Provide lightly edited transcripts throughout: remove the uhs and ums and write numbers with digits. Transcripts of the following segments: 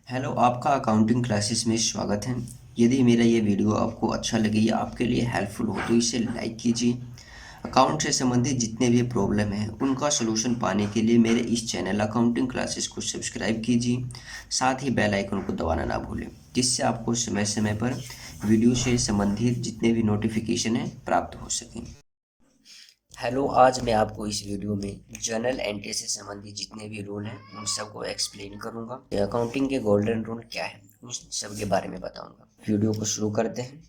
Hello, आपका accounting classes में स्वागत है। यदि मेरा ये वीडियो आपको अच्छा लगे या आपके लिए हेल्पफुल हो तो इसे लाइक कीजिए। अकाउंट से संबंधित जितने भी प्रॉब्लम हैं उनका सलूशन पाने के लिए मेरे इस चैनल अकाउंटिंग क्लासेस को सब्सक्राइब कीजिए। साथ ही बेल आइकन को दबाना ना भूलें, जिससे आपको समय समय पर वीडियो से संबंधित जितने भी नोटिफिकेशन हैं प्राप्त हो सकें। हेलो, आज मैं आपको इस वीडियो में जर्नल एंट्री से संबंधित जितने भी रूल हैं उन सबको एक्सप्लेन करूंगा। अकाउंटिंग के गोल्डन रूल क्या है उस सब के बारे में बताऊंगा। वीडियो को शुरू करते हैं।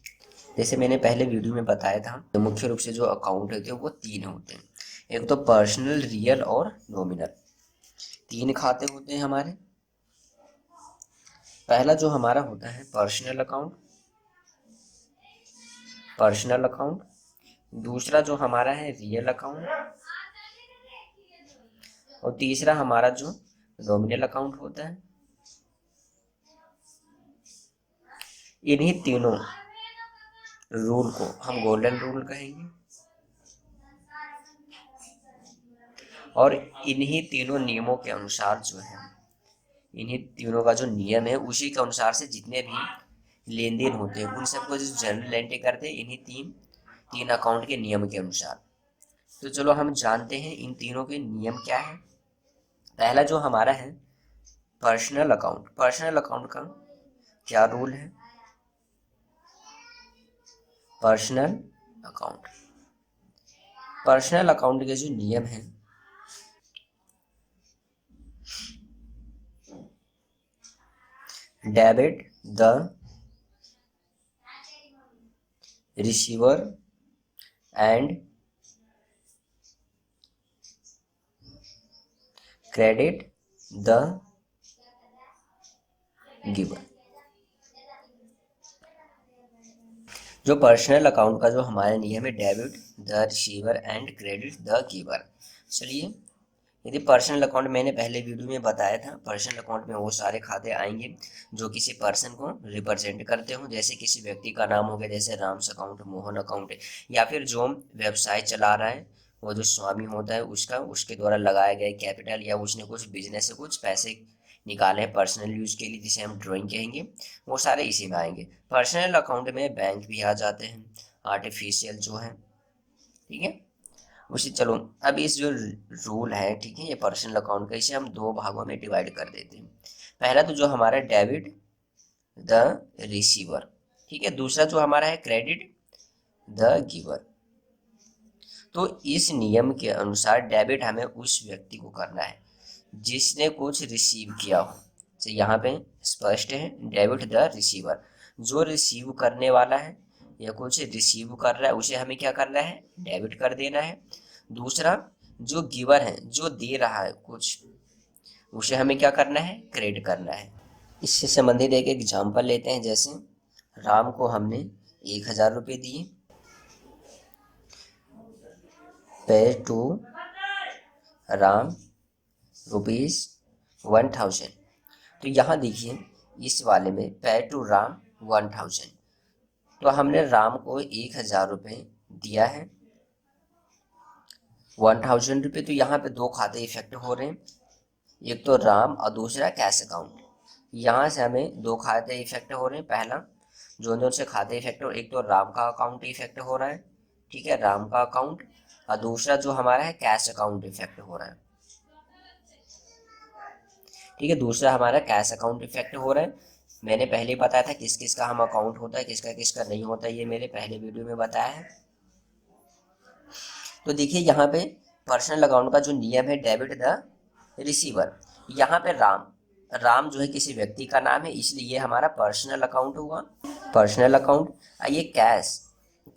जैसे मैंने पहले वीडियो में बताया था, तो मुख्य रूप से जो अकाउंट होते हैं वो तीन होते हैं। एक तो पर्सनल, रियल और नॉमिनल। तीन खाते होते हैं हमारे। पहला जो हमारा होता है पर्सनल अकाउंट, दूसरा जो हमारा है रियल अकाउंट, और तीसरा हमारा जो नॉमिनल अकाउंट होता है। इन्हीं तीनों रूल को हम गोल्डन रूल कहेंगे, और इन्हीं तीनों नियमों के अनुसार जो है, इन्हीं तीनों का जो नियम है उसी के अनुसार से जितने भी लेन देन होते हैं उन सबको जो जर्नल एंट्री करते हैं इन्हीं तीन तीन अकाउंट के नियम के अनुसार। तो चलो हम जानते हैं इन तीनों के नियम क्या है। पहला जो हमारा है पर्सनल अकाउंट। पर्सनल अकाउंट का क्या रूल है? पर्सनल अकाउंट पर्सनल अकाउंट के जो नियम है, debit the receiver and credit the giver. जो पर्सनल अकाउंट का जो हमारा नियम है, debit the receiver and credit the giver. चलिए, यदि पर्सनल अकाउंट मैंने पहले वीडियो में बताया था, पर्सनल अकाउंट में वो सारे खाते आएंगे जो किसी पर्सन को रिप्रेजेंट करते हो। जैसे किसी व्यक्ति का नाम हो गया, जैसे राम्स अकाउंट, मोहन अकाउंट, या फिर जो व्यवसाय चला रहा है वो जो स्वामी होता है उसका, उसके द्वारा लगाया गया कैपिटल, या उसने कुछ बिजनेस से कुछ पैसे निकाले हैं पर्सनल यूज के लिए, जिसे हम ड्राइंग कहेंगे, वो सारे इसी में आएंगे। पर्सनल अकाउंट में बैंक भी आ जाते हैं, आर्टिफिशियल जो है, ठीक है। उसी चलो, अब इस जो रूल है, ठीक है, ये पर्सनल अकाउंट का, इसे हम दो भागों में डिवाइड कर देते हैं। पहला तो जो हमारा डेबिट द रिसीवर, ठीक है। दूसरा जो हमारा है क्रेडिट द गिवर। तो इस नियम के अनुसार डेबिट हमें उस व्यक्ति को करना है जिसने कुछ रिसीव किया हो। तो यहाँ पे स्पष्ट है, डेबिट द रिसीवर, जो रिसीव करने वाला है या कुछ रिसीव कर रहा है उसे हमें क्या करना है, डेबिट कर देना है। दूसरा जो गिवर है, जो दे रहा है कुछ, उसे हमें क्या करना है, क्रेडिट करना है। इससे संबंधित एक एग्जांपल लेते हैं। जैसे राम को हमने 1,000 रुपये दिए, पे टू राम ₹1000। तो यहाँ देखिए, इस वाले में पे टू राम 1000, तो हमने राम को 1,000 रुपये दिया है, 1000 रुपये। तो यहाँ पे दो खाते इफेक्ट हो रहे हैं, एक तो राम और दूसरा कैश अकाउंट। यहाँ से हमें दो खाते इफेक्ट हो रहे हैं। पहला जो से खाते इफेक्ट हो, एक तो राम का अकाउंट इफेक्ट हो रहा है, ठीक है, राम का अकाउंट, और दूसरा जो हमारा है कैश अकाउंट इफेक्ट हो रहा है, ठीक है। दूसरा हमारा कैश अकाउंट इफेक्ट हो रहा है। मैंने पहले ही बताया था किस किस का हम अकाउंट होता है, किसका किसका नहीं होता है, ये मेरे पहले वीडियो में बताया है। तो देखिए यहाँ पे पर्सनल अकाउंट का जो नियम है, डेबिट द रिसीवर, यहाँ पे राम, राम जो है किसी व्यक्ति का नाम है, इसलिए ये हमारा पर्सनल अकाउंट हुआ, पर्सनल अकाउंट। ये कैश,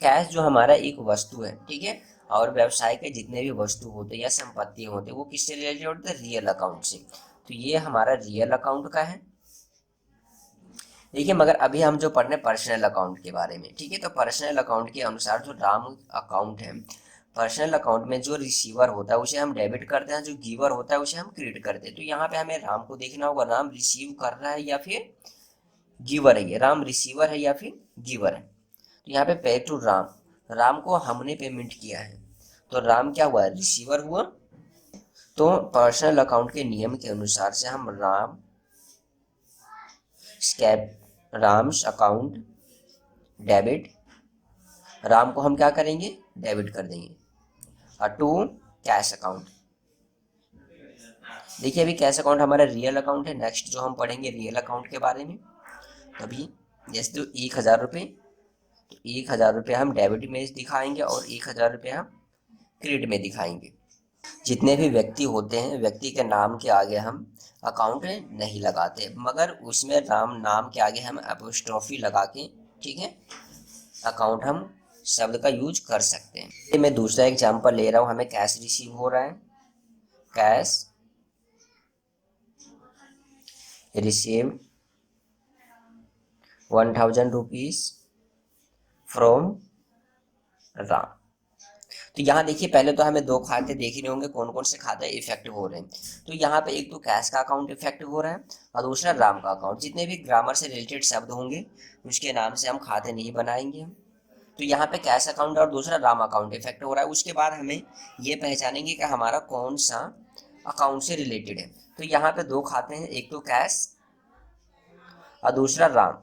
कैश जो हमारा एक वस्तु है, ठीक है, और व्यवसाय के जितने भी वस्तु होते हैं या संपत्ति होते हैं वो किससे रिलेटेड होते हैं, रियल अकाउंट से। तो ये हमारा रियल अकाउंट का है। देखिए, मगर अभी हम जो पढ़ रहे हैं पर्सनल अकाउंट के बारे में, ठीक है। तो पर्सनल अकाउंट के अनुसार जो राम अकाउंट है, पर्सनल अकाउंट में जो रिसीवर होता है उसे हम डेबिट करते हैं, जो गिवर होता है उसे हम क्रेडिट करते हैं। तो यहाँ पे हमें राम को देखना होगा, राम रिसीव कर रहा है या फिर गिवर है, ये राम रिसीवर है या फिर गिवर है। तो यहाँ पे टू राम, राम को हमने पेमेंट किया है, तो राम क्या हुआ, रिसीवर हुआ। तो पर्सनल अकाउंट के नियम के अनुसार से हम राम स्कैप राम्स अकाउंट डेबिट, राम को हम क्या करेंगे, डेबिट कर देंगे, और टू कैश अकाउंट। देखिए अभी कैश अकाउंट हमारा रियल अकाउंट है, नेक्स्ट जो हम पढ़ेंगे रियल अकाउंट के बारे में। तो अभी जैसे तो 1,000 रुपये, तो 1,000 रुपये हम डेबिट में दिखाएंगे और 1,000 रुपये हम क्रेडिट में दिखाएंगे। जितने भी व्यक्ति होते हैं, व्यक्ति के नाम के आगे हम अकाउंट नहीं लगाते, मगर उसमें राम नाम के आगे हम एपोस्ट्रोफी लगा के, ठीक है, अकाउंट हम शब्द का यूज कर सकते हैं। ये मैं दूसरा एग्जांपल ले रहा हूँ, हमें कैश रिसीव हो रहा है, cash receive 1,000 rupees from Ram. तो यहाँ देखिए पहले तो हमें दो खाते देख रहे होंगे, कौन कौन से खाते इफेक्टिव हो रहे हैं। तो यहाँ पे एक तो कैश का अकाउंट इफेक्टिव हो रहा है और दूसरा राम का अकाउंट। जितने भी ग्रामर से रिलेटेड शब्द होंगे उसके नाम से हम खाते नहीं बनाएंगे। तो यहाँ पे कैश अकाउंट और दूसरा राम अकाउंट इफेक्टिव हो रहा है। उसके बाद हमें ये पहचानेंगे कि हमारा कौन सा अकाउंट से रिलेटेड है। तो यहाँ पे दो खाते हैं, एक तो कैश और दूसरा राम।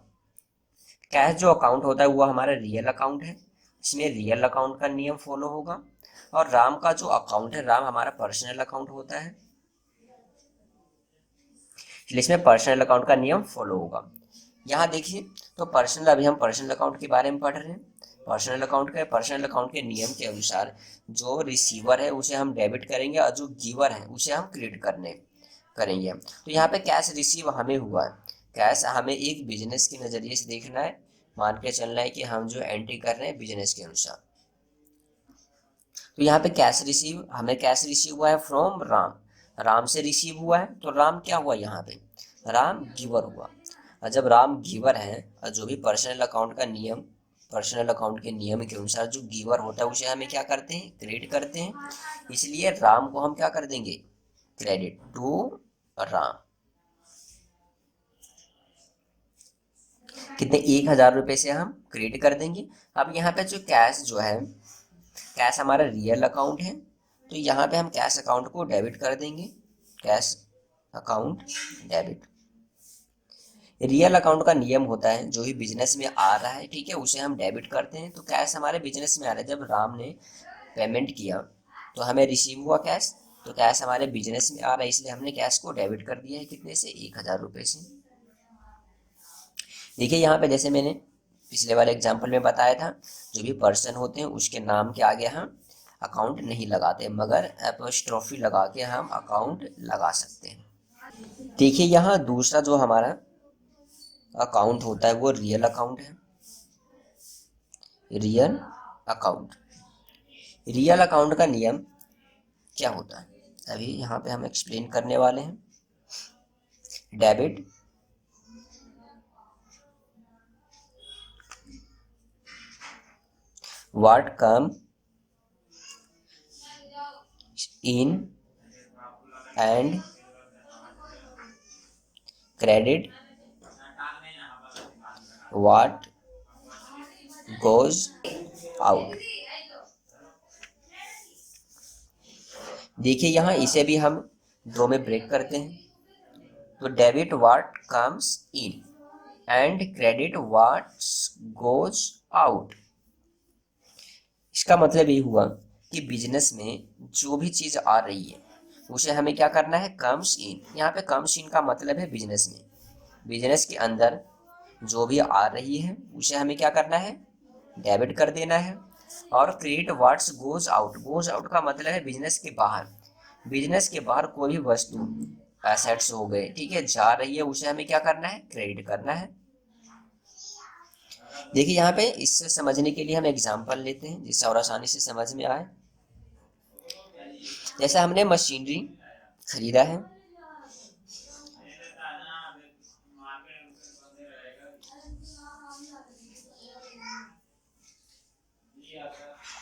कैश जो अकाउंट होता है वो हमारा रियल अकाउंट है, इसमें रियल अकाउंट का नियम फॉलो होगा। और राम का जो अकाउंट है, राम हमारा पर्सनल अकाउंट होता है, इसलिए इसमें पर्सनल अकाउंट का नियम फॉलो होगा। यहाँ देखिए तो पर्सनल, अभी हम पर्सनल अकाउंट के बारे में पढ़ रहे हैं। पर्सनल अकाउंट के नियम के अनुसार जो रिसीवर है उसे हम डेबिट करेंगे और जो गिवर है उसे हम क्रेडिट करेंगे। तो यहाँ पे कैश रिसीव हमें हुआ है, कैश हमें एक बिजनेस के नज़रिए से देखना है, मान के चलना है कि हम जो एंट्री कर रहे हैं बिजनेस के अनुसार। तो यहाँ पे कैश रिसीव, हमें कैश रिसीव हुआ है फ्रॉम राम, राम से रिसीव हुआ है। तो राम क्या हुआ, यहाँ पे राम गिवर हुआ। और जब राम गिवर है और जो भी पर्सनल अकाउंट का नियम, पर्सनल अकाउंट के नियम के अनुसार जो गिवर होता है उसे हमें क्या करते हैं, क्रेडिट करते हैं। इसलिए राम को हम क्या कर देंगे, क्रेडिट टू राम। कितने, 1,000 रुपये से हम क्रेडिट कर देंगे। अब यहाँ पे जो कैश जो है, कैश हमारा रियल अकाउंट है, तो यहाँ पे हम कैश अकाउंट को डेबिट कर देंगे, cash account debit. Real account का नियम होता है जो भी बिजनेस में आ रहा है, ठीक है, उसे हम डेबिट करते हैं। तो कैश हमारे बिजनेस में आ रहा है, जब राम ने पेमेंट किया तो हमें रिसीव हुआ कैश, तो कैश हमारे बिजनेस में आ रहा है, इसलिए हमने कैश को डेबिट कर दिया है, कितने से, 1,000 रुपये से। देखिए यहाँ पे जैसे मैंने पिछले वाले एग्जाम्पल में बताया था, जो भी पर्सन होते हैं उसके नाम के आगे हम अकाउंट नहीं लगाते, मगर एपोस्ट्रोफी लगा के हम अकाउंट लगा सकते हैं। देखिए यहाँ दूसरा जो हमारा अकाउंट होता है वो रियल अकाउंट है, रियल अकाउंट। रियल अकाउंट का नियम क्या होता है, अभी यहाँ पे हम एक्सप्लेन करने वाले हैं। Debit what come in and credit what goes out। देखिए यहाँ इसे भी हम दो में ब्रेक करते हैं। तो debit what comes in and credit what goes out. इसका मतलब ये हुआ कि बिजनेस में जो भी चीज आ रही है उसे हमें क्या करना है, कम्स इन। यहाँ पे कम्स इन का मतलब है बिजनेस में, बिजनेस के अंदर जो भी आ रही है उसे हमें क्या करना है, डेबिट कर देना है। और credit what's goes out, goes out का मतलब है बिजनेस के बाहर, बिजनेस के बाहर कोई भी वस्तु, एसेट्स हो गए, ठीक है, जा रही है, उसे हमें क्या करना है, क्रेडिट करना है। देखिए यहाँ पे इससे समझने के लिए हम एग्जांपल लेते हैं जिससे और आसानी से समझ में आए। जैसे हमने मशीनरी खरीदा है,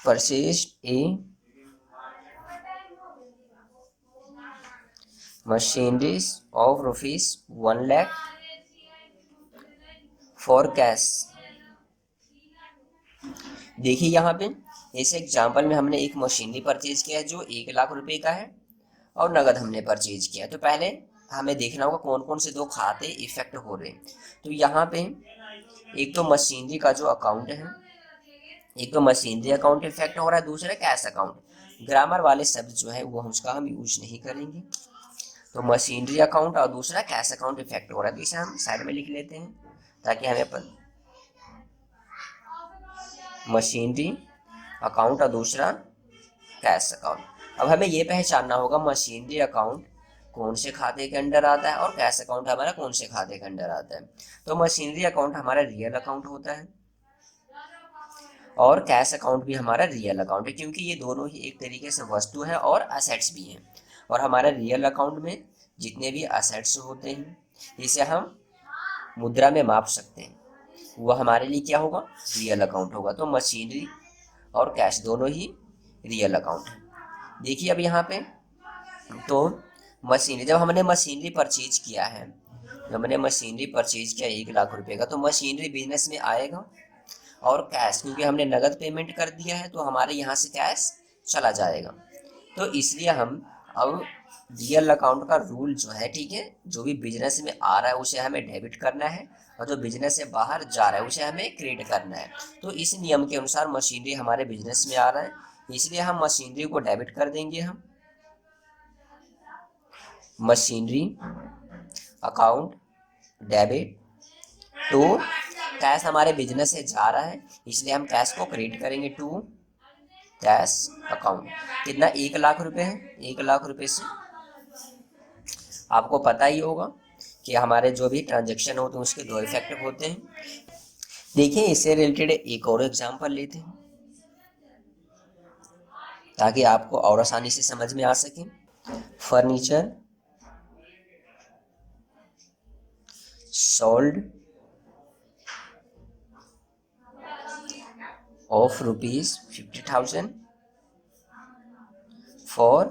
purchased A machineries of ₹1 lakh for cash. देखिए यहाँ पे इस एग्जाम्पल में हमने एक मशीनरी परचेज किया है जो 1 लाख रुपए का है और नगद हमने परचेज किया। तो पहले हमें देखना होगा कौन कौन से दो खाते इफेक्ट हो रहे हैं। तो यहाँ पे एक तो मशीनरी का जो अकाउंट है, एक तो मशीनरी अकाउंट इफेक्ट हो रहा है, दूसरा कैश अकाउंट। ग्रामर वाले शब्द जो है वो उसका हम यूज नहीं करेंगे। तो मशीनरी अकाउंट और दूसरा कैश अकाउंट इफेक्ट हो रहा है, तो इसे हम साइड में लिख लेते हैं ताकि हमें मशीनरी अकाउंट और दूसरा कैश अकाउंट। अब हमें ये पहचानना होगा मशीनरी अकाउंट कौन से खाते के अंडर आता है और कैश अकाउंट हमारा कौन से खाते के अंडर आता है। तो मशीनरी अकाउंट हमारा रियल अकाउंट होता है और कैश अकाउंट भी हमारा रियल अकाउंट है, क्योंकि ये दोनों ही एक तरीके से वस्तु है और असेट्स भी हैं। और हमारे रियल अकाउंट में जितने भी असेट्स होते हैं इसे हम मुद्रा में माप सकते हैं, वो हमारे लिए क्या होगा, रियल अकाउंट होगा। तो मशीनरी और कैश दोनों ही रियल अकाउंट है। देखिए अब यहाँ पे तो मशीनरी, जब हमने मशीनरी परचेज किया है, जब हमने मशीनरी परचेज किया 1 लाख रुपए का, तो मशीनरी बिजनेस में आएगा। और कैश, क्योंकि हमने नगद पेमेंट कर दिया है तो हमारे यहाँ से कैश चला जाएगा। तो इसलिए हम अब रियल अकाउंट का रूल जो है, ठीक है, जो भी बिजनेस में आ रहा है उसे हमें डेबिट करना है और जो बिजनेस से बाहर जा रहा है उसे हमें क्रेडिट करना है। तो इस नियम के अनुसार मशीनरी हमारे बिजनेस में आ रहा है, इसलिए हम मशीनरी को डेबिट कर देंगे। हम machinery account debit to cash, हमारे बिजनेस से जा रहा है इसलिए हम कैश को क्रेडिट करेंगे टू कैश अकाउंट। कितना, 1 लाख रुपए है। 1 लाख रुपए से आपको पता ही होगा कि हमारे जो भी ट्रांजेक्शन होते हैं उसके दो इफेक्ट होते हैं। देखिए इससे रिलेटेड एक और एग्जांपल लेते हैं ताकि आपको और आसानी से समझ में आ सके। Furniture sold off ₹50,000 for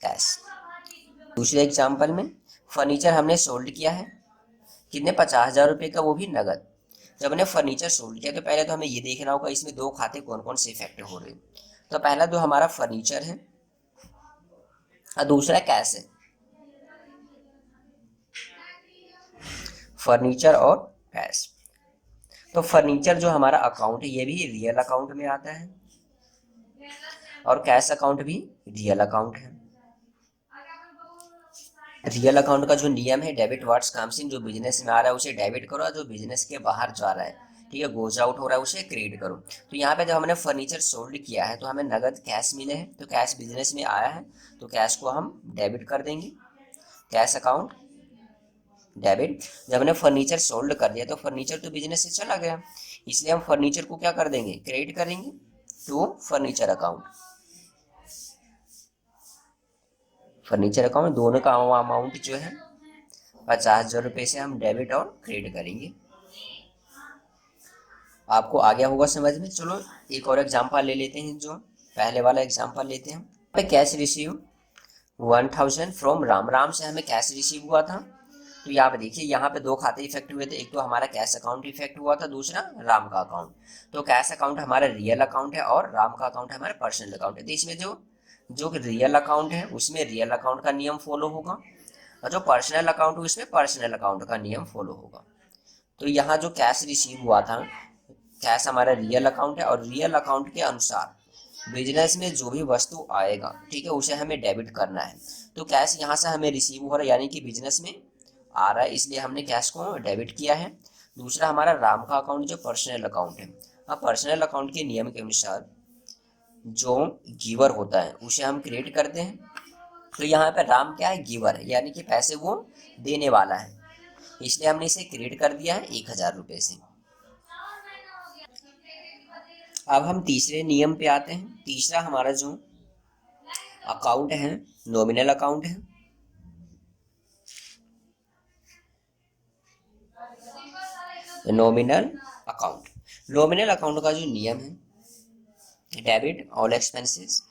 cash. दूसरे एग्जांपल में फर्नीचर हमने सोल्ड किया है कितने, 50,000 रुपये का, वो भी नगद। जब हमने फर्नीचर सोल्ड किया तो पहले तो हमें ये देखना होगा इसमें दो खाते कौन कौन से इफेक्ट हो रहे हैं। तो पहला जो हमारा फर्नीचर है और दूसरा कैश है। फर्नीचर और कैश। तो फर्नीचर जो हमारा अकाउंट है ये भी रियल अकाउंट में आता है और कैश अकाउंट भी रियल अकाउंट है। रियल अकाउंट का जो नियम है, डेबिट व्हाट्स कम्स इन, जो बिजनेस में आ रहा है उसे डेबिट करो, जो बिजनेस के बाहर जा रहा है, ठीक है, गोज आउट हो रहा है, उसे क्रेडिट करो। तो यहाँ पे जब हमने फर्नीचर सोल्ड किया है तो हमें नगद कैश मिले हैं, तो कैश बिजनेस में आया है तो कैश को हम डेबिट कर देंगे, कैश अकाउंट डेबिट। जब हमने फर्नीचर सोल्ड कर दिया तो फर्नीचर तो बिजनेस से चला गया, इसलिए हम फर्नीचर को क्या कर देंगे, क्रेडिट करेंगे to furniture account. Furniture account दोनों का अमाउंट जो है 50,000 रुपये से हम डेबिट और क्रेडिट करेंगे। आपको आ गया होगा समझ में। चलो एक और एग्जांपल ले लेते हैं, जो पहले वाला एग्जांपल लेते हैं। Cash receive 1,000 from Ram, Ram से हमें कैश रिसीव हुआ था। तो यहाँ पे देखिए यहाँ पे दो खाते इफेक्ट हुए थे, एक तो हमारा कैश अकाउंट इफेक्ट हुआ था, दूसरा राम का अकाउंट। तो कैश अकाउंट हमारा रियल अकाउंट है और राम का अकाउंट हमारा पर्सनल अकाउंट है। तो इसमें जो जो रियल अकाउंट है उसमें रियल अकाउंट का नियम फॉलो होगा और जो पर्सनल अकाउंट है उसमें पर्सनल अकाउंट का नियम फॉलो होगा। तो यहाँ जो कैश रिसीव हुआ था, कैश हमारा रियल अकाउंट है और रियल अकाउंट के अनुसार बिजनेस में जो भी वस्तु आएगा, ठीक है, उसे हमें डेबिट करना है। तो कैश यहाँ से हमें रिसीव हो रहा है यानी कि बिजनेस में आ रहा है, इसलिए हमने कैश को डेबिट किया है। दूसरा हमारा राम का अकाउंट जो पर्सनल अकाउंट है, अब पर्सनल अकाउंट के नियम के अनुसार जो गिवर होता है उसे हम क्रिएट करते हैं। तो यहाँ पे राम क्या है, गिवर है, यानी कि पैसे वो देने वाला है, इसलिए हमने इसे क्रिएट कर दिया है 1,000 रुपये से। अब हम तीसरे नियम पे आते हैं। तीसरा हमारा जो अकाउंट है नॉमिनल अकाउंट है। नॉमिनल अकाउंट, नॉमिनल अकाउंट का जो नियम है, debit all expenses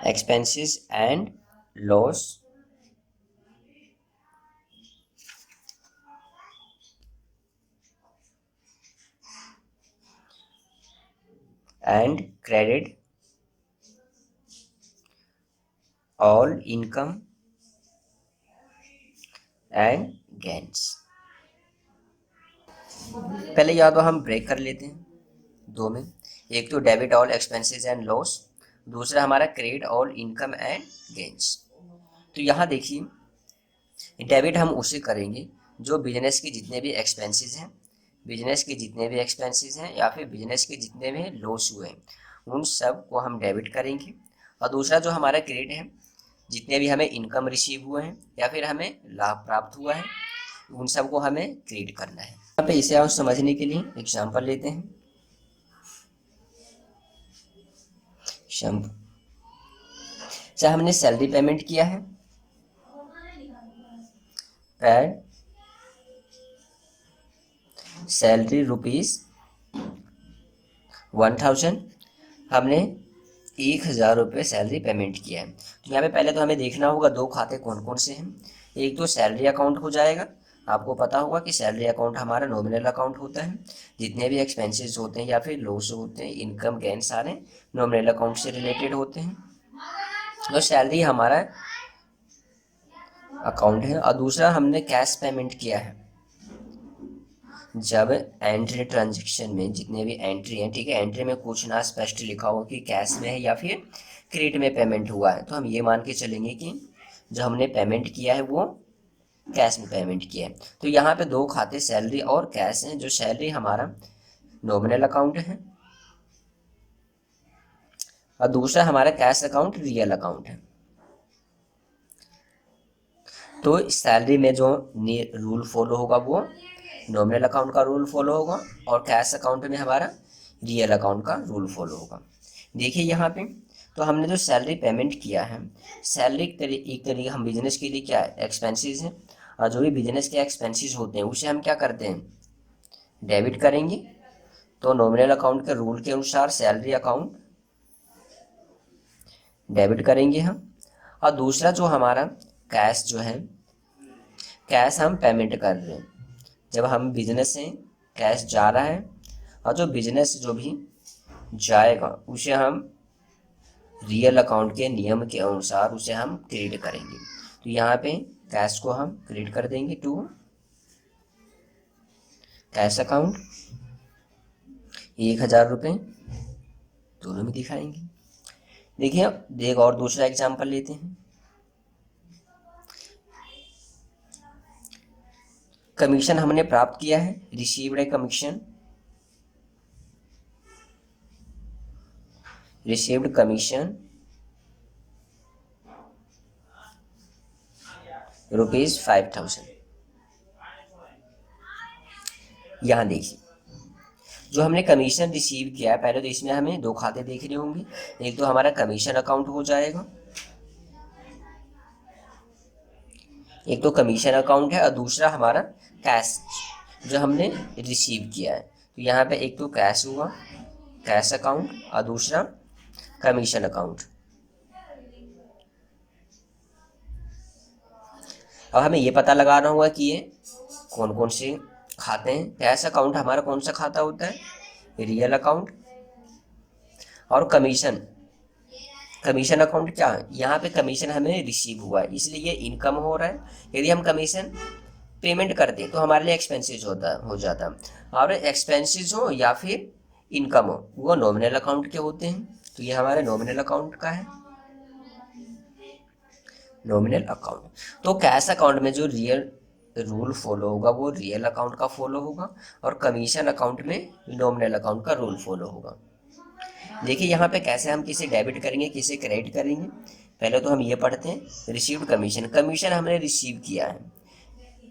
expenses and loss and credit all income and gains. पहले या तो हम ब्रेक कर लेते हैं दो में, एक तो debit all expenses and loss, दूसरा हमारा credit all income and gains. तो यहाँ देखिए डेबिट हम उसे करेंगे जो बिजनेस के जितने भी एक्सपेंसेस हैं, बिजनेस के जितने भी एक्सपेंसेस हैं या फिर बिजनेस के जितने भी लॉस हुए हैं उन सब को हम डेबिट करेंगे। और दूसरा जो हमारा क्रेडिट है, जितने भी हमें इनकम रिसीव हुए हैं या फिर हमें लाभ प्राप्त हुआ है उन सब को हमें क्रेडिट करना है। यहाँ पे इसे और समझने के लिए एग्जांपल लेते हैं। जैसे हमने सैलरी पेमेंट किया है, पेड सैलरी ₹1000, हमने 1000 सैलरी पेमेंट किया है। तो यहाँ पे पहले तो हमें देखना होगा दो खाते कौन कौन से हैं। एक तो सैलरी अकाउंट हो जाएगा, आपको पता होगा कि सैलरी अकाउंट हमारा नॉमिनल अकाउंट होता है, जितने भी एक्सपेंसेस होते हैं या फिर लॉस होते हैं, इनकम गेन सारे नॉमिनल अकाउंट से रिलेटेड होते हैं। तो सैलरी हमारा अकाउंट है। और दूसरा हमने कैश पेमेंट किया है, जब एंट्री ट्रांजेक्शन में जितने भी एंट्री हैं, ठीक है, एंट्री में कुछ ना स्पष्ट लिखा हो कि कैश में है या फिर क्रेडिट में पेमेंट हुआ है, तो हम ये मान के चलेंगे कि जो हमने पेमेंट किया है वो कैश में पेमेंट किया है। तो यहाँ पे दो खाते सैलरी और कैश हैं। जो सैलरी हमारा नॉमिनल अकाउंट है और दूसरा हमारा कैश अकाउंट रियल अकाउंट है। तो सैलरी में जो रूल फॉलो होगा वो नॉमिनल अकाउंट का रूल फॉलो होगा और कैश अकाउंट में हमारा रियल अकाउंट का रूल फॉलो होगा। देखिए यहाँ पे तो हमने जो सैलरी पेमेंट किया है, सैलरी एक तरीके हम बिजनेस के लिए क्या है एक्सपेंसेस है, और जो भी बिजनेस के एक्सपेंसेस होते हैं उसे हम क्या करते हैं डेबिट करेंगे। तो नॉमिनल अकाउंट के रूल के अनुसार सैलरी अकाउंट डेबिट करेंगे हम। और दूसरा जो हमारा कैश जो है, कैश हम पेमेंट कर रहे हैं, जब हम बिजनेस से कैश जा रहा है और जो बिजनेस जो भी जाएगा उसे हम रियल अकाउंट के नियम के अनुसार उसे हम क्रेडिट करेंगे। तो यहाँ पे कैश को हम क्रेडिट कर देंगे टू कैश अकाउंट, 1000 रुपये दोनों में दिखाएंगे। देखिए एक और दूसरा एग्जांपल लेते हैं। कमीशन हमने प्राप्त किया है, received a commission, received commission ₹5000। यहाँ देखिए जो हमने कमीशन रिसीव किया है, पहले तो इसमें हमें दो खाते देखने होंगे। एक तो हमारा कमीशन अकाउंट हो जाएगा, एक तो कमीशन अकाउंट है और दूसरा हमारा कैश जो हमने रिसीव किया है। तो यहाँ पे एक तो कैश हुआ कैश अकाउंट और दूसरा कमीशन अकाउंट। अब हमें ये पता लगाना होगा कि ये कौन कौन से खाते हैं। कैश अकाउंट हमारा कौन सा खाता होता है, रियल अकाउंट। और कमीशन, कमीशन अकाउंट क्या है, यहाँ पे कमीशन हमें रिसीव हुआ है इसलिए ये इनकम हो रहा है। यदि हम कमीशन पेमेंट करते तो हमारे लिए एक्सपेंसेस हो जाता, और एक्सपेंसेस हो या फिर इनकम हो वो नॉमिनल अकाउंट के होते हैं। तो ये हमारे नॉमिनल अकाउंट का है, नॉमिनल अकाउंट। तो कैश अकाउंट में जो रियल रूल फॉलो होगा वो रियल अकाउंट का फॉलो होगा और कमीशन अकाउंट में नॉमिनल अकाउंट का रूल फॉलो होगा। देखिए यहाँ पे कैसे हम किसे डेबिट करेंगे किसे क्रेडिट करेंगे। पहले तो हम ये पढ़ते हैं रिसीव्ड कमीशन। कमीशन हमने रिसीव किया है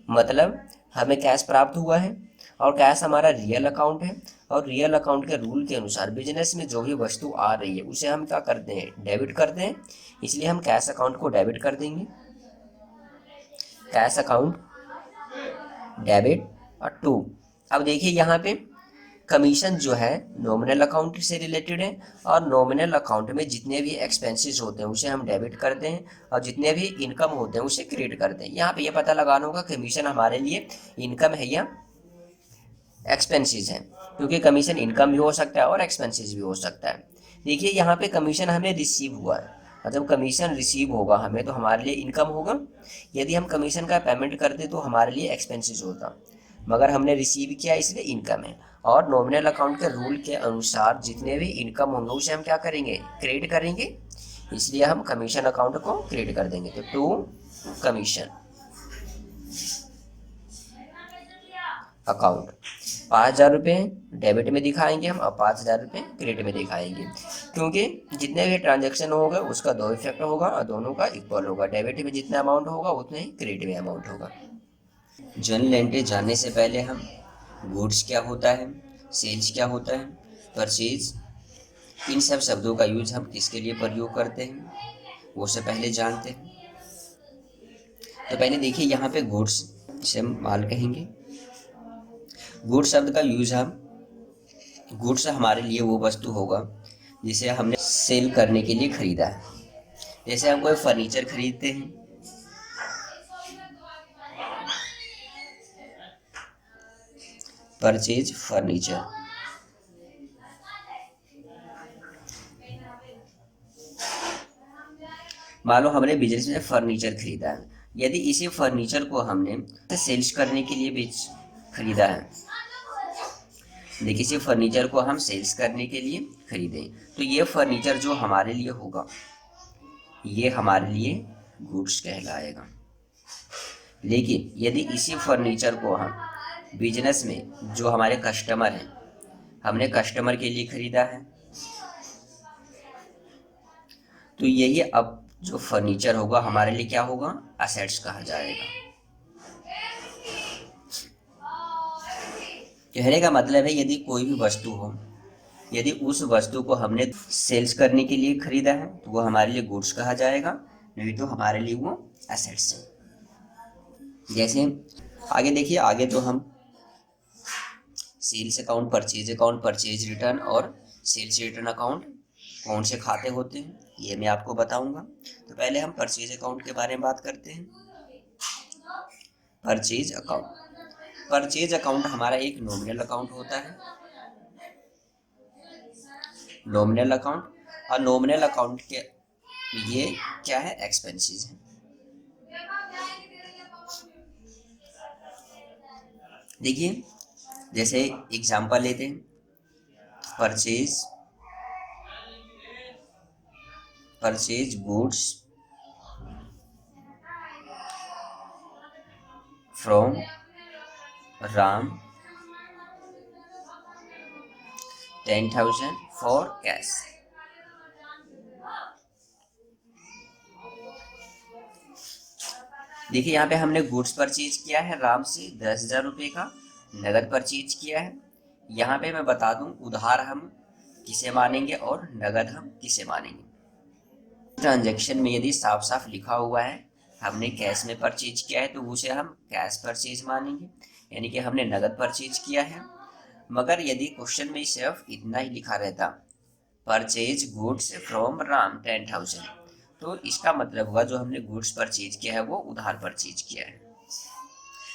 मतलब हमें कैश प्राप्त हुआ है और कैश हमारा रियल अकाउंट है, और रियल अकाउंट के रूल के अनुसार बिजनेस में जो भी वस्तु आ रही है उसे हम क्या करते हैं डेबिट करते हैं, इसलिए हम कैश अकाउंट को डेबिट कर देंगे। कैश अकाउंट डेबिट और टू। अब देखिए यहाँ पे कमीशन जो है नॉमिनल अकाउंट से रिलेटेड है और नॉमिनल अकाउंट में जितने भी एक्सपेंसेस होते हैं उसे हम डेबिट करते हैं और जितने भी इनकम होते हैं उसे क्रेडिट करते हैं। यहाँ पे ये पता लगाना होगा कमीशन हमारे लिए इनकम है या एक्सपेंसेस है। क्योंकि कमीशन इनकम भी हो सकता है और एक्सपेंसेस भी हो सकता है। देखिए यहाँ पे कमीशन हमें रिसीव हुआ है, मतलब कमीशन रिसीव होगा हमें तो हमारे लिए इनकम होगा। यदि हम कमीशन का पेमेंट करते तो हमारे लिए एक्सपेंसेस होता, मगर हमने रिसीव किया इसलिए इनकम है। और नॉमिनल अकाउंट के रूल के अनुसार जितने भी इनकम होंगे उसे हम क्या करेंगे, क्रेडिट करेंगे, इसलिए हम कमीशन अकाउंट को क्रेडिट कर देंगे। तो टू कमीशन अकाउंट 5,000 रुपये डेबिट में दिखाएंगे हम और 5,000 रुपये क्रेडिट में दिखाएंगे, क्योंकि जितने भी ट्रांजैक्शन होगा उसका दो इफेक्ट होगा और दोनों का इक्वल होगा। डेबिट में जितना अमाउंट होगा उतने ही क्रेडिट में अमाउंट होगा। जर्नल एंट्री जानने से पहले हम गुड्स क्या होता है, सेल्स क्या होता है, परचेज, इन सब शब्दों का यूज हम किसके लिए प्रयोग करते हैं वो से पहले जानते हैं। तो पहले देखिए यहाँ पे गुड्स से हम माल कहेंगे। गुड्स शब्द का यूज हम, गुड्स हमारे लिए वो वस्तु होगा जिसे हमने सेल करने के लिए खरीदा है। जैसे हम कोई फर्नीचर खरीदते हैं, परचेज फर्नीचर। मान लो हमने बिजनेस में फर्नीचर खरीदा है, यदि इसी फर्नीचर को हमने सेल्स करने के लिए बेच खरीदा है, देखिए इसी फर्नीचर को हम सेल्स करने के लिए खरीदे, तो ये फर्नीचर जो हमारे लिए होगा ये हमारे लिए गुड्स कहलाएगा। लेकिन यदि इसी फर्नीचर को हम बिजनेस में जो हमारे कस्टमर हैं, हमने कस्टमर के लिए खरीदा है, तो यही अब जो फर्नीचर होगा हमारे लिए क्या होगा, असेट्स कहा जाएगा। कहने का मतलब है यदि कोई भी वस्तु हो, यदि उस वस्तु को हमने सेल्स करने के लिए खरीदा है तो वो हमारे लिए गुड्स कहा जाएगा, नहीं तो हमारे लिए वो एसेट्स है। जैसे आगे देखिए, आगे तो हम sales account, purchase account, purchase return और सेल्स रिटर्न अकाउंट कौन से खाते होते हैं ये मैं आपको बताऊंगा। तो पहले हम परचेज अकाउंट के बारे में बात करते हैं। परचेज अकाउंट, परचेज अकाउंट हमारा एक नॉमिनल अकाउंट होता है, नॉमिनल अकाउंट। और नॉमिनल अकाउंट के ये क्या है, एक्सपेंसेस है। देखिए जैसे एग्जांपल लेते हैं, purchase, purchase goods from Ram 10,000 for cash. देखिए यहाँ पे हमने गुड्स परचेज किया है राम से 10,000 रुपये का, नगद परचेज किया है। यहाँ पे मैं बता दूं उधार हम किसे मानेंगे और नगद हम किसे मानेंगे। ट्रांजैक्शन में यदि साफ साफ लिखा हुआ है हमने कैश में परचेज किया है तो उसे हम कैश परचेज मानेंगे, यानी कि हमने नगद परचेज किया है। मगर यदि क्वेश्चन में सिर्फ इतना ही लिखा रहता, परचेज गुड्स फ्रॉम राम 10,000, तो इसका मतलब हुआ जो हमने गुड्स परचेज किया है वो उधार परचेज किया है,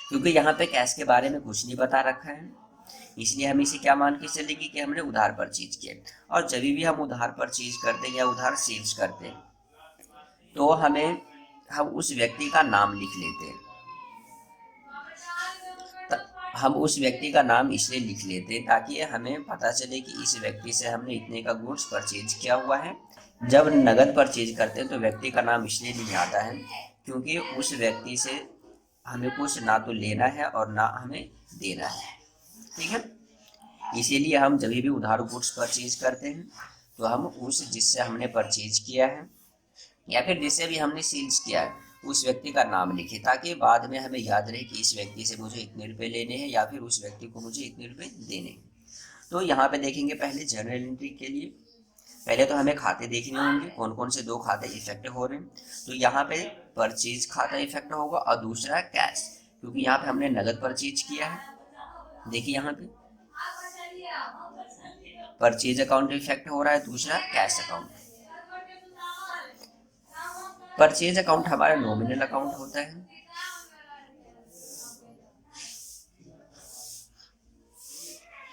क्योंकि यहाँ पे कैश के बारे में कुछ नहीं बता रखा है, इसलिए हम इसे क्या मान के चलेंगे कि हमने उधार परचेज किया। और जब भी हम उधार परचेज करते हैं या उधार सेल्स करते हैं तो हम उस व्यक्ति का नाम लिख लेते हैं। हम उस व्यक्ति का नाम इसलिए लिख लेते हैं ताकि हमें पता चले कि इस व्यक्ति से हमने इतने का गुड्स परचेज किया हुआ है। जब नगद परचेज करते हैं तो व्यक्ति का नाम इसलिए नहीं आता है क्योंकि उस व्यक्ति से हमें कुछ ना तो लेना है और ना हमें देना है, ठीक है। इसीलिए हम जब भी उधार गुड्स परचेज करते हैं तो हम उस जिससे हमने परचेज किया है या फिर जिससे भी हमने सेल्स किया है उस व्यक्ति का नाम लिखे, ताकि बाद में हमें याद रहे कि इस व्यक्ति से मुझे इतने रुपए लेने हैं या फिर उस व्यक्ति को मुझे इतने रुपए देने हैं। तो यहाँ पे देखेंगे पहले जर्नल एंट्री के लिए पहले तो हमें खाते देखने होंगे कौन कौन से दो खाते इफेक्ट हो रहे हैं। तो यहाँ पे परचेज खाता इफेक्ट होगा और दूसरा कैश, क्योंकि यहाँ पे हमने नगद परचेज किया है। देखिए यहाँ पे परचेज अकाउंट इफेक्ट हो रहा है, दूसरा कैश अकाउंट। परचेज अकाउंट हमारा नॉमिनल अकाउंट होता है,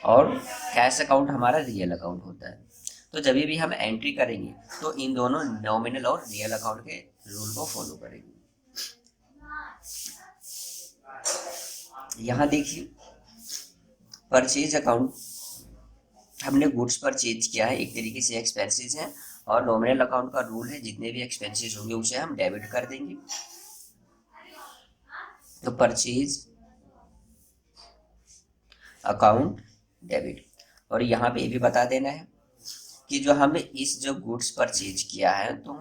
और कैश अकाउंट हमारा रियल अकाउंट होता है। तो जब भी हम एंट्री करेंगे तो इन दोनों नॉमिनल और रियल अकाउंट के रूल को फॉलो करेंगे। यहाँ देखिए परचेज अकाउंट हमने गुड्स परचेज किया है, एक तरीके से एक्सपेंसेस हैं, और नॉमिनल अकाउंट का रूल है जितने भी एक्सपेंसेस होंगे उसे हम डेबिट कर देंगे। तो परचेज अकाउंट डेबिट। और यहाँ पे ये भी बता देना है कि जो हमने इस जो गुड्स परचेज किया है तो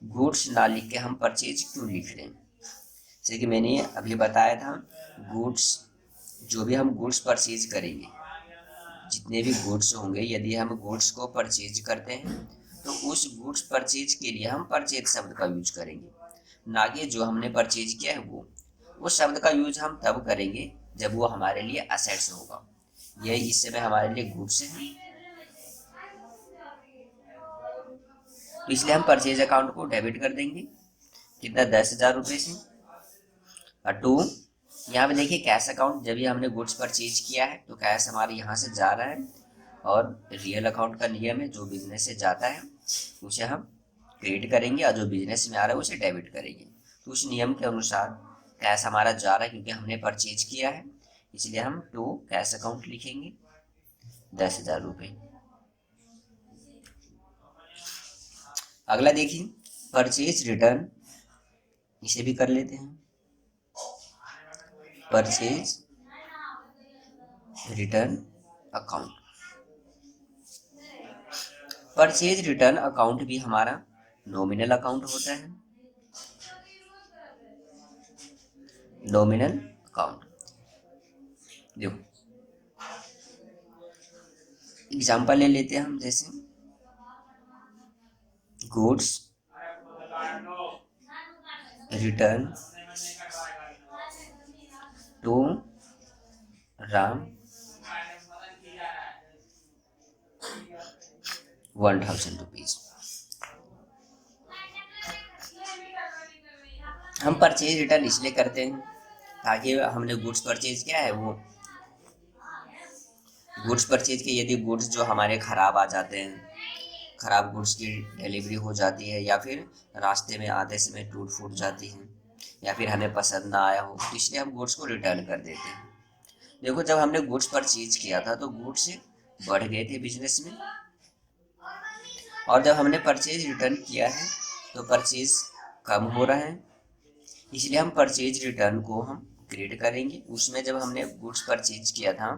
गुड्स ना लिख के हम परचेज क्यों लिख रहे हैं। जैसे कि मैंने अभी बताया था, गुड्स जो भी हम गुड्स परचेज करेंगे, जितने भी गुड्स होंगे, यदि हम गुड्स को परचेज करते हैं तो उस गुड्स परचेज के लिए हम परचेज शब्द का यूज करेंगे, ना कि जो हमने परचेज किया है वो। उस शब्द का यूज हम तब करेंगे जब वो हमारे लिए असेट्स होगा। यह इस समय हमारे लिए गुड्स है, तो इसलिए हम परचेज अकाउंट को डेबिट कर देंगे। कितना, 10,000 रुपये से। और टू, यहाँ पे देखिए कैश अकाउंट, जब भी हमने गुड्स परचेज किया है तो कैश हमारे यहाँ से जा रहा है, और रियल अकाउंट का नियम है जो बिजनेस से जाता है उसे हम क्रेडिट करेंगे, और जो बिजनेस में आ रहा है उसे डेबिट करेंगे। तो उस नियम के अनुसार कैश हमारा जा रहा है क्योंकि हमने परचेज किया है, इसलिए हम टू कैश अकाउंट लिखेंगे 10,000 रुपये। अगला देखिए परचेज रिटर्न, इसे भी कर लेते हैं। Purchase return account, purchase return account भी हमारा नॉमिनल अकाउंट होता है। नॉमिनल अकाउंट, देखो एग्जांपल ले लेते हैं हम, जैसे goods return to Ram 1,000 rupees. हम परचेज रिटर्न इसलिए करते हैं ताकि हमने गुड्स परचेज किया है, वो गुड्स परचेज के यदि गुड्स जो हमारे ख़राब आ जाते हैं, ख़राब गुड्स की डिलीवरी हो जाती है, या फिर रास्ते में आते समय टूट फूट जाती है, या फिर हमें पसंद ना आया हो, तो इसलिए हम गुड्स को रिटर्न कर देते हैं। देखो जब हमने गुड्स परचेज किया था तो गुड्स बढ़ गए थे बिजनेस में, और जब हमने परचेज रिटर्न किया है तो परचेज कम हो रहा है, इसलिए हम परचेज रिटर्न को हम क्रेडिट करेंगे। उसमें जब हमने गुड्स परचेज किया था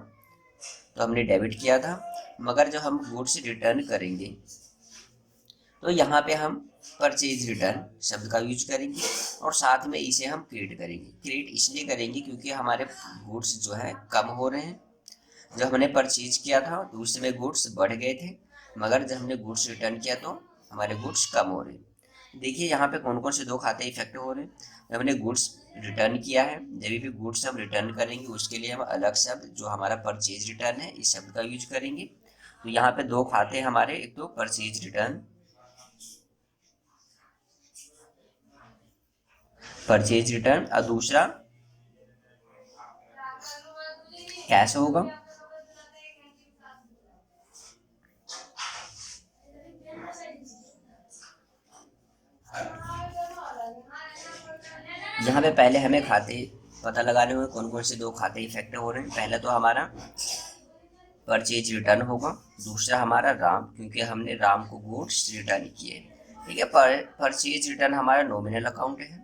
तो हमने डेबिट किया था, मगर जब हम गुड्स रिटर्न करेंगे तो यहाँ पे हम परचेज रिटर्न शब्द का यूज करेंगे, और साथ में इसे हम क्रेडिट करेंगे। क्रेडिट इसलिए करेंगे क्योंकि हमारे गुड्स जो है कम हो रहे हैं। जब हमने परचेज किया था तो उस समय गुड्स बढ़ गए थे, मगर जब हमने गुड्स रिटर्न किया तो हमारे गुड्स कम हो रहे हैं। देखिए यहाँ पे कौन कौन से दो खाते इफेक्ट हो रहे हैं। जब हमने गुड्स रिटर्न किया है, जब भी गुड्स हम रिटर्न करेंगे उसके लिए हम अलग शब्द जो हमारा परचेज रिटर्न है इस शब्द का यूज करेंगे। तो यहाँ पे दो खाते हैं हमारे, एक तो परचेज रिटर्न और दूसरा कैश होगा। यहाँ पे पहले हमें खाते पता लगाने होंगे कौन कौन से दो खाते इफेक्ट हो रहे हैं। पहला तो हमारा परचेज रिटर्न होगा, दूसरा हमारा राम, क्योंकि हमने राम को गुड्स रिटर्न किए। ठीक है, परचेज रिटर्न हमारा नॉमिनल अकाउंट है,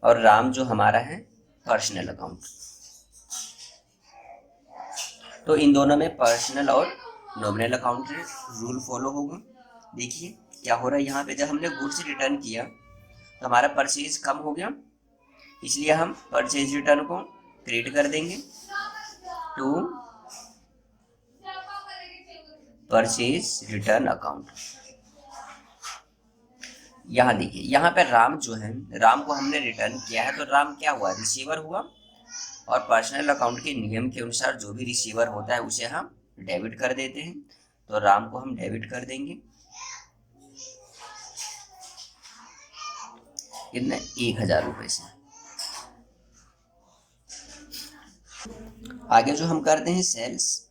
और राम जो हमारा है पर्सनल अकाउंट। तो इन दोनों में पर्सनल और नॉमिनल अकाउंट रूल फॉलो होगा। देखिए क्या हो रहा है यहाँ पे, जब हमने गुड्स रिटर्न किया तो हमारा परचेज कम हो गया, इसलिए हम परचेज रिटर्न को क्रेडिट कर देंगे टू परचेज रिटर्न अकाउंट। यहाँ देखिए यहाँ पे राम जो है, राम को हमने रिटर्न किया है तो राम क्या हुआ, रिसीवर हुआ, और पर्सनल अकाउंट के नियम के अनुसार जो भी रिसीवर होता है उसे हम डेबिट कर देते हैं। तो राम को हम डेबिट कर देंगे कितने, 1,000 रुपये से। आगे जो हम करते हैं सेल्स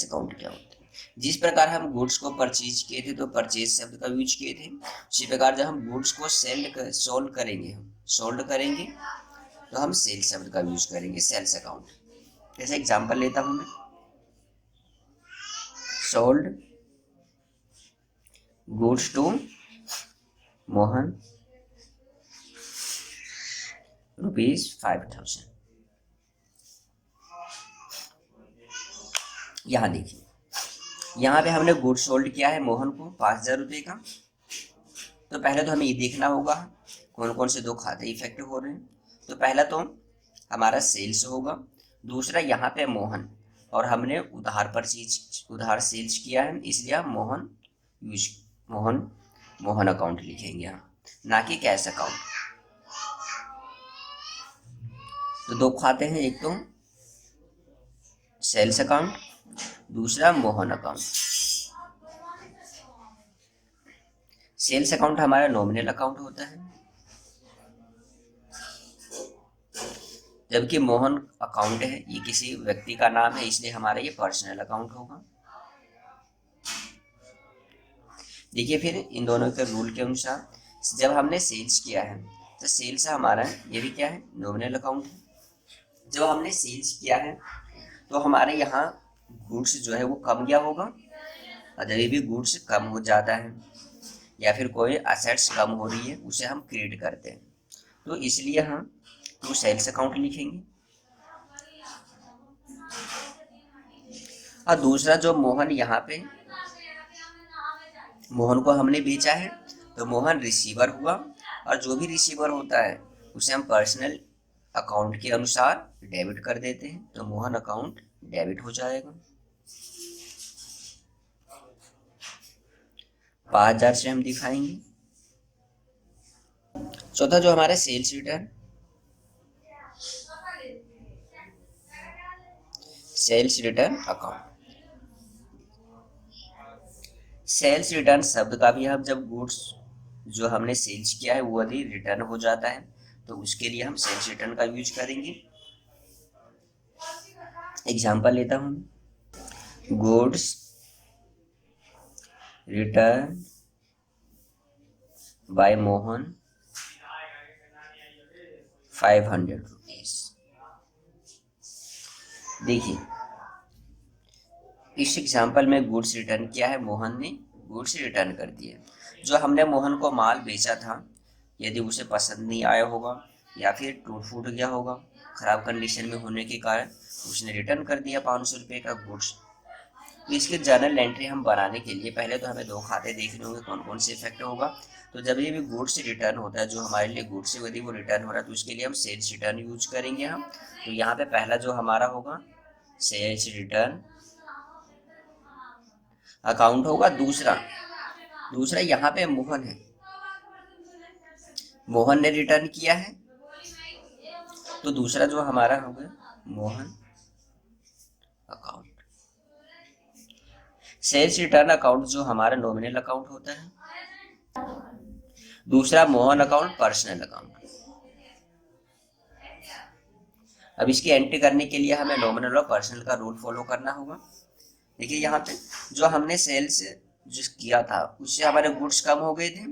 अकाउंट क्या होता है। जिस प्रकार हम गुड्स को परचेज किए थे तो परचेज शब्द का यूज किए थे, उसी प्रकार जब हम गुड्स को सोल्ड करेंगे तो हम सेल शब्द का यूज करेंगे, सेल्स अकाउंट। जैसे एग्जांपल लेता हूं मैं, सोल्ड गुड्स टू मोहन ₹5,000। यहाँ देखिए, यहाँ पे हमने गुड्स सोल्ड किया है मोहन को 5,000 रुपये का। तो पहले तो हमें ये देखना होगा कौन कौन से दो खाते इफेक्टिव हो रहे हैं। तो पहला तो हमारा सेल्स होगा, दूसरा यहाँ पे मोहन, और हमने उधार सेल्स किया है, इसलिए हम मोहन अकाउंट लिखेंगे यहाँ, ना कि कैश अकाउंट। तो दो खाते हैं, एक तो सेल्स अकाउंट, दूसरा मोहन अकाउंट। सेल्स अकाउंट हमारा नॉमिनल अकाउंट होता है, जबकि मोहन अकाउंट है ये किसी व्यक्ति का नाम है, इसलिए हमारा ये पर्सनल अकाउंट होगा। देखिए फिर इन दोनों के रूल के अनुसार जब हमने सेल्स किया है तो सेल्स हमारा ये भी क्या है, नॉमिनल अकाउंट है। जब हमने सेल्स किया है तो हमारे यहाँ गुड्स जो है वो कम गया होगा, और जब भी गुड्स कम हो जाता है या फिर कोई असेट्स कम हो रही है उसे हम क्रेडिट करते हैं, तो इसलिए हम तो सेल्स अकाउंट लिखेंगे। और दूसरा जो मोहन यहाँ पे मोहन को हमने बेचा है तो मोहन रिसीवर हुआ, और जो भी रिसीवर होता है उसे हम पर्सनल अकाउंट के अनुसार डेबिट कर देते हैं, तो मोहन अकाउंट डेबिट हो जाएगा। 5,000 से हम दिखाएंगे। चौथा जो हमारा sales return account. Sales return शब्द का भी हम जब गुड्स जो हमने सेल्स किया है वो यदि रिटर्न हो जाता है तो उसके लिए हम सेल्स रिटर्न का यूज करेंगे। एग्जांपल लेता हूं, goods return by Mohan 500 rupees. देखिए इस एग्जाम्पल में गुड्स रिटर्न किया है, मोहन ने गुड्स रिटर्न कर दिए। जो हमने मोहन को माल बेचा था यदि उसे पसंद नहीं आया होगा या फिर टूट फूट गया होगा, खराब कंडीशन में होने के कारण उसने रिटर्न कर दिया 500 रुपये का गुड्स। तो इसके जर्नल एंट्री हम बनाने के लिए पहले तो हमें दो खाते देखने होंगे कौन कौन से इफेक्ट होगा। तो जब ये भी गुड्स रिटर्न होता है, जो हमारे लिए गुड्स यदि वो रिटर्न हो रहा है तो उसके लिए हम सेल्स रिटर्न यूज करेंगे हम। तो यहाँ पे पहला जो हमारा होगा सेल्स रिटर्न अकाउंट होगा। दूसरा यहाँ पे मोहन है, मोहन ने रिटर्न किया है, तो दूसरा जो हमारा होगा Mohan account. Sales return account जो हमारा नॉमिनल अकाउंट होता है, दूसरा मोहन अकाउंट पर्सनल अकाउंट। अब इसकी एंट्री करने के लिए हमें नॉमिनल और पर्सनल का रूल फॉलो करना होगा। देखिए यहाँ पे जो हमने सेल्स जो किया था उससे हमारे गुड्स कम हो गए थे,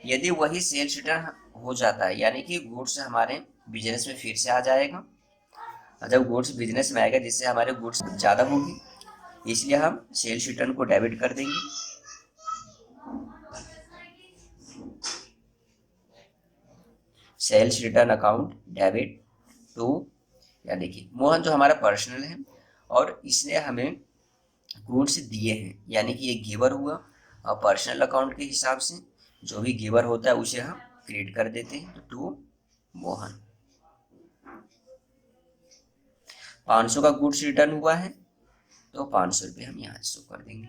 यदि वही सेल्स रिटर्न हो जाता है यानी कि गुड्स हमारे बिजनेस में फिर से आ जाएगा, और जब गुड्स बिजनेस में आएगा जिससे हमारे गुड्स ज़्यादा होगी, इसलिए हम सेल्स रिटर्न को डेबिट कर देंगे। Sales return account debit to, या देखिए मोहन जो हमारा पर्सनल है और इसने हमें गुड्स दिए हैं यानी कि ये गिवर हुआ, और पर्सनल अकाउंट के हिसाब से जो भी गिवर होता है उसे हम क्रेडिट कर देते हैं, तो टू मोहन। 500 का गुड्स रिटर्न हुआ है तो 500 रुपये हम यहाँ शो कर देंगे।